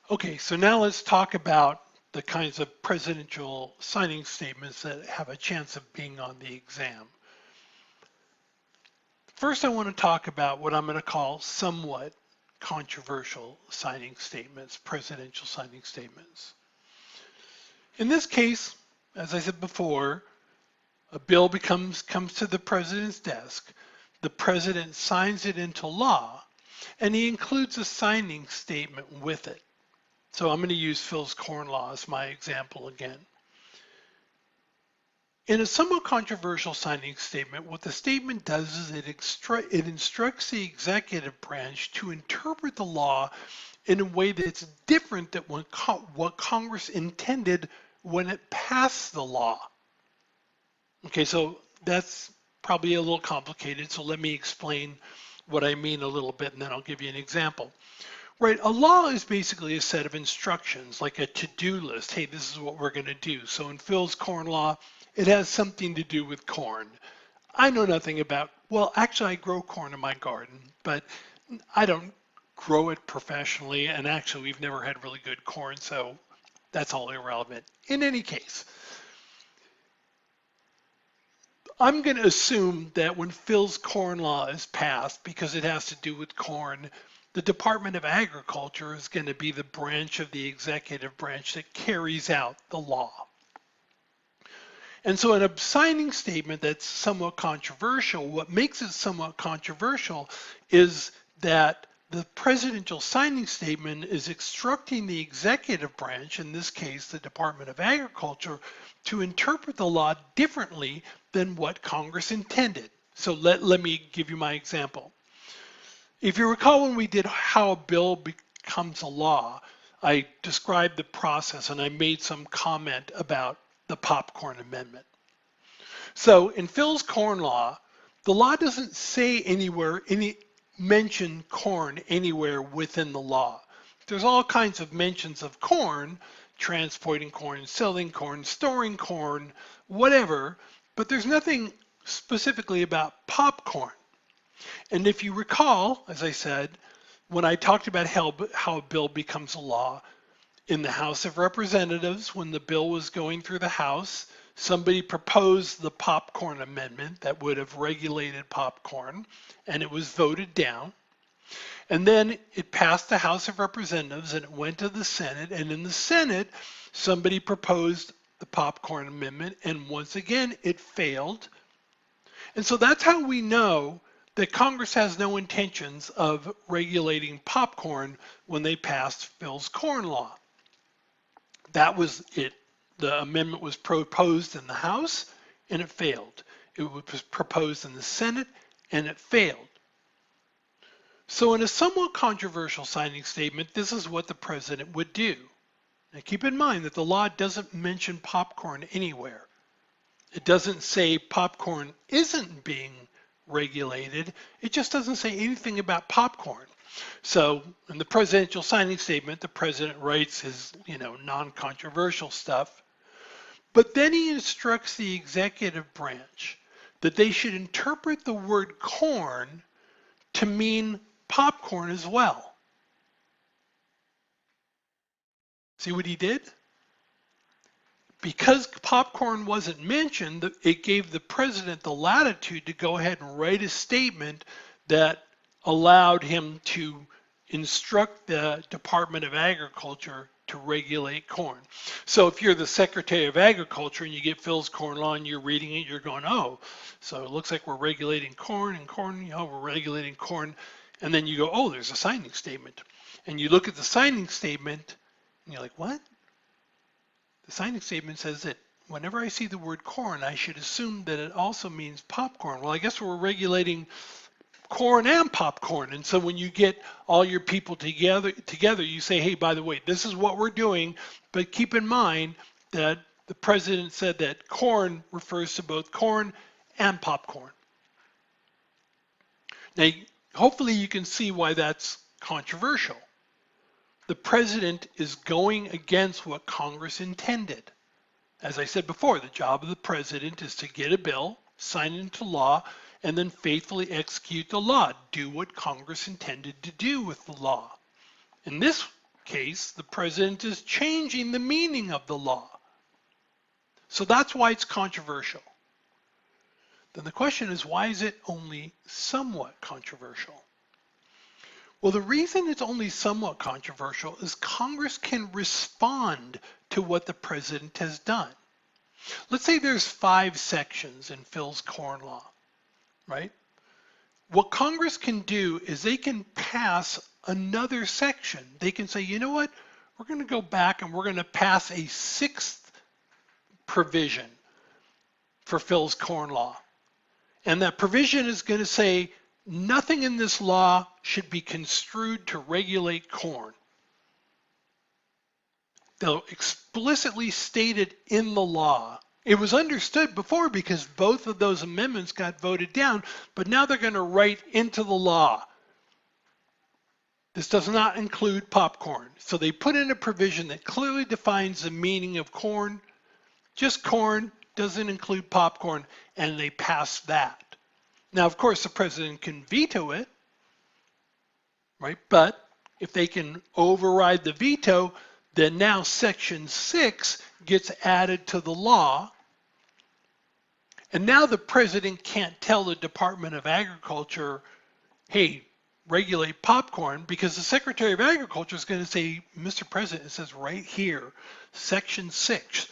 Okay, so now let's talk about the kinds of presidential signing statements that have a chance of being on the exam. First, I want to talk about what I'm going to call somewhat controversial signing statements, presidential signing statements. In this case, as I said before, a bill comes to the president's desk. The president signs it into law, and he includes a signing statement with it. So I'm going to use Phil's corn law as my example again. In a somewhat controversial signing statement, what the statement does is it instructs the executive branch to interpret the law in a way that's different than what Congress intended when it passed the law. Okay, so that's probably a little complicated, so let me explain what I mean a little bit, and then I'll give you an example. Right, a law is basically a set of instructions, like a to-do list. Hey, this is what we're going to do. So in Phil's corn law, it has something to do with corn. I know nothing about, well, actually I grow corn in my garden, but I don't grow it professionally, and actually we've never had really good corn, so that's all irrelevant. In any case, I'm going to assume that when Phil's corn law is passed, because it has to do with corn, the Department of Agriculture is going to be the branch of the executive branch that carries out the law. And so in a signing statement that's somewhat controversial, what makes it somewhat controversial is that the presidential signing statement is instructing the executive branch, in this case the Department of Agriculture, to interpret the law differently than what Congress intended. So let me give you my example. If you recall when we did how a bill becomes a law, I described the process and I made some comment about the popcorn amendment. So in Phil's corn law, the law doesn't say anywhere, mention corn anywhere within the law. There's all kinds of mentions of corn, transporting corn, selling corn, storing corn, whatever, but there's nothing specifically about popcorn. And if you recall, as I said, when I talked about how a bill becomes a law, in the House of Representatives, when the bill was going through the House, somebody proposed the popcorn amendment that would have regulated popcorn, and it was voted down. And then it passed the House of Representatives and it went to the Senate, and in the Senate, somebody proposed the popcorn amendment, and once again, it failed. And so that's how we know that Congress has no intentions of regulating popcorn when they passed Phil's corn law. That was it. The amendment was proposed in the House and it failed. It was proposed in the Senate and it failed. So in a somewhat controversial signing statement, this is what the president would do. Now keep in mind that the law doesn't mention popcorn anywhere. It doesn't say popcorn isn't being regulated. It just doesn't say anything about popcorn. So in the presidential signing statement, the president writes his, non-controversial stuff, but then he instructs the executive branch that they should interpret the word corn to mean popcorn as well. See what he did? Because popcorn wasn't mentioned, it gave the president the latitude to go ahead and write a statement that allowed him to instruct the Department of Agriculture to regulate corn. So if you're the Secretary of Agriculture and you get Phil's corn law and you're reading it, you're going, oh, so it looks like we're regulating corn and corn, we're regulating corn. And then you go, oh, there's a signing statement. And you look at the signing statement and you're like, what? The signing statement says that whenever I see the word corn, I should assume that it also means popcorn. Well, I guess we're regulating corn and popcorn. And so when you get all your people together, you say, hey, by the way, this is what we're doing, but keep in mind that the president said that corn refers to both corn and popcorn. Now, hopefully you can see why that's controversial. The president is going against what Congress intended. As I said before, the job of the president is to get a bill, sign it into law, and then faithfully execute the law, do what Congress intended to do with the law. In this case, the president is changing the meaning of the law. So that's why it's controversial. Then the question is, why is it only somewhat controversial? Well, the reason it's only somewhat controversial is Congress can respond to what the president has done. Let's say there's 5 sections in Phil's Corn Law, right? What Congress can do is they can pass another section. They can say, you know what, we're going to go back and we're going to pass a 6th provision for Phil's Corn Law. And that provision is going to say nothing in this law should be construed to regulate corn. They'll explicitly state it in the law. It was understood before because both of those amendments got voted down, but now they're going to write into the law. This does not include popcorn. So they put in a provision that clearly defines the meaning of corn. Just corn, doesn't include popcorn, and they pass that. Now, of course, the president can veto it, right? But if they can override the veto, then now Section 6 gets added to the law. And now the president can't tell the Department of Agriculture, hey, regulate popcorn, because the Secretary of Agriculture is going to say, Mr. President, it says right here, Section 6,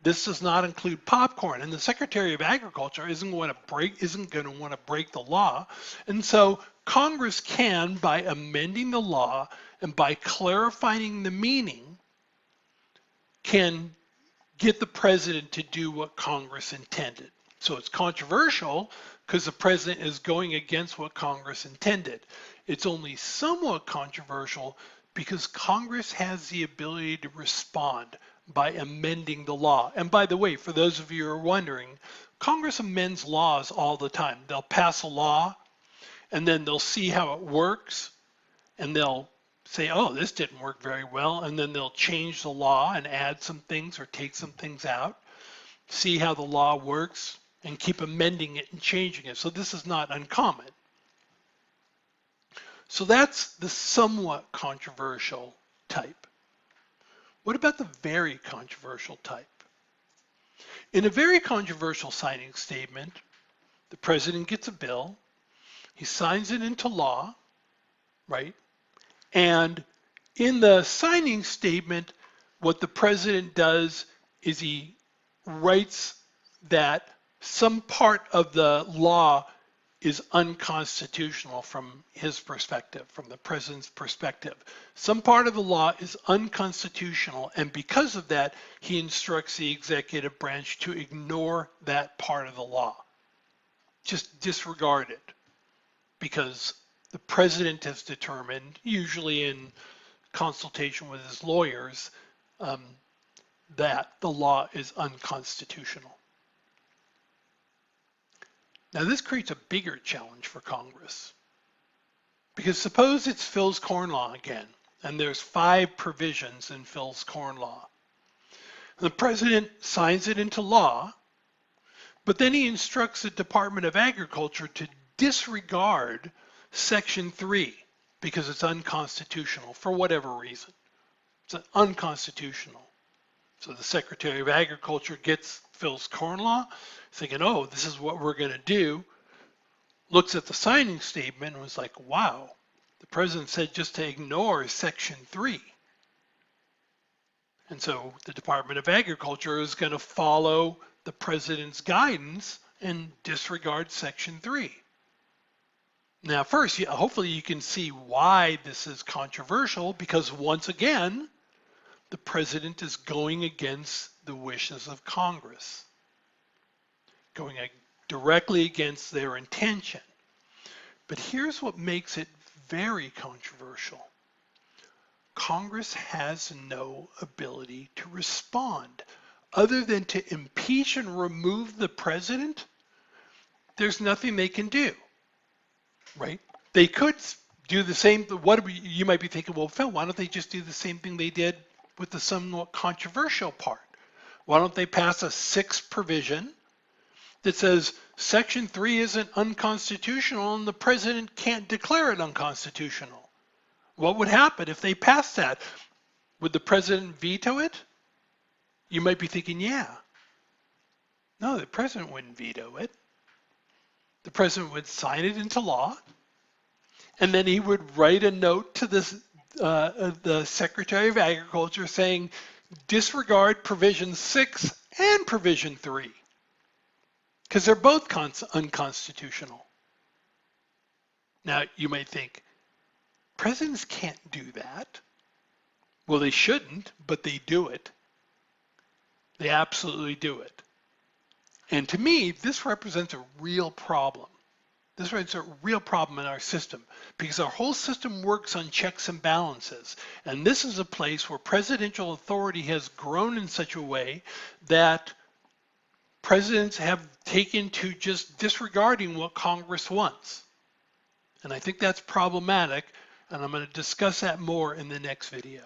this does not include popcorn. And the Secretary of Agriculture isn't going to want to break the law. And so Congress can, by amending the law and by clarifying the meaning, can get the president to do what Congress intended. So it's controversial because the president is going against what Congress intended. It's only somewhat controversial because Congress has the ability to respond by amending the law. And by the way, for those of you who are wondering, Congress amends laws all the time. They'll pass a law and then they'll see how it works and they'll say, oh, this didn't work very well. And then they'll change the law and add some things or take some things out, see how the law works and keep amending it and changing it. So this is not uncommon. So that's the somewhat controversial type. What about the very controversial type? In a very controversial signing statement, the president gets a bill, he signs it into law, right? And in the signing statement, what the president does is he writes that some part of the law is unconstitutional from his perspective, from the president's perspective. Some part of the law is unconstitutional, and because of that, he instructs the executive branch to ignore that part of the law. Just disregard it, because the president has determined, usually in consultation with his lawyers, that the law is unconstitutional. Now this creates a bigger challenge for Congress, because suppose it's Phil's Corn Law again, and there's 5 provisions in Phil's Corn Law. The president signs it into law, but then he instructs the Department of Agriculture to disregard Section 3 because it's unconstitutional for whatever reason. It's unconstitutional. So the Secretary of Agriculture gets Phil's Corn Law, thinking, oh, this is what we're going to do, looks at the signing statement and was like, wow, the president said just to ignore Section 3. And so the Department of Agriculture is going to follow the president's guidance and disregard Section 3. Now, first, hopefully you can see why this is controversial, because once again, the president is going against the wishes of Congress, going directly against their intention. But here's what makes it very controversial. Congress has no ability to respond. Other than to impeach and remove the president, there's nothing they can do, right? They could do the same. You might be thinking, well, Phil, why don't they just do the same thing they did with the somewhat controversial part? Why don't they pass a 6th provision that says Section 3 isn't unconstitutional and the president can't declare it unconstitutional? What would happen if they passed that? Would the president veto it? You might be thinking, yeah. No, the president wouldn't veto it. The president would sign it into law, and then he would write a note to the Secretary of Agriculture saying, disregard provision 6 and provision 3, because they're both unconstitutional. Now, you might think, presidents can't do that. Well, they shouldn't, but they do it. They absolutely do it. And to me, this represents a real problem. This represents a real problem in our system because our whole system works on checks and balances. And this is a place where presidential authority has grown in such a way that presidents have taken to just disregarding what Congress wants. And I think that's problematic, and I'm going to discuss that more in the next video.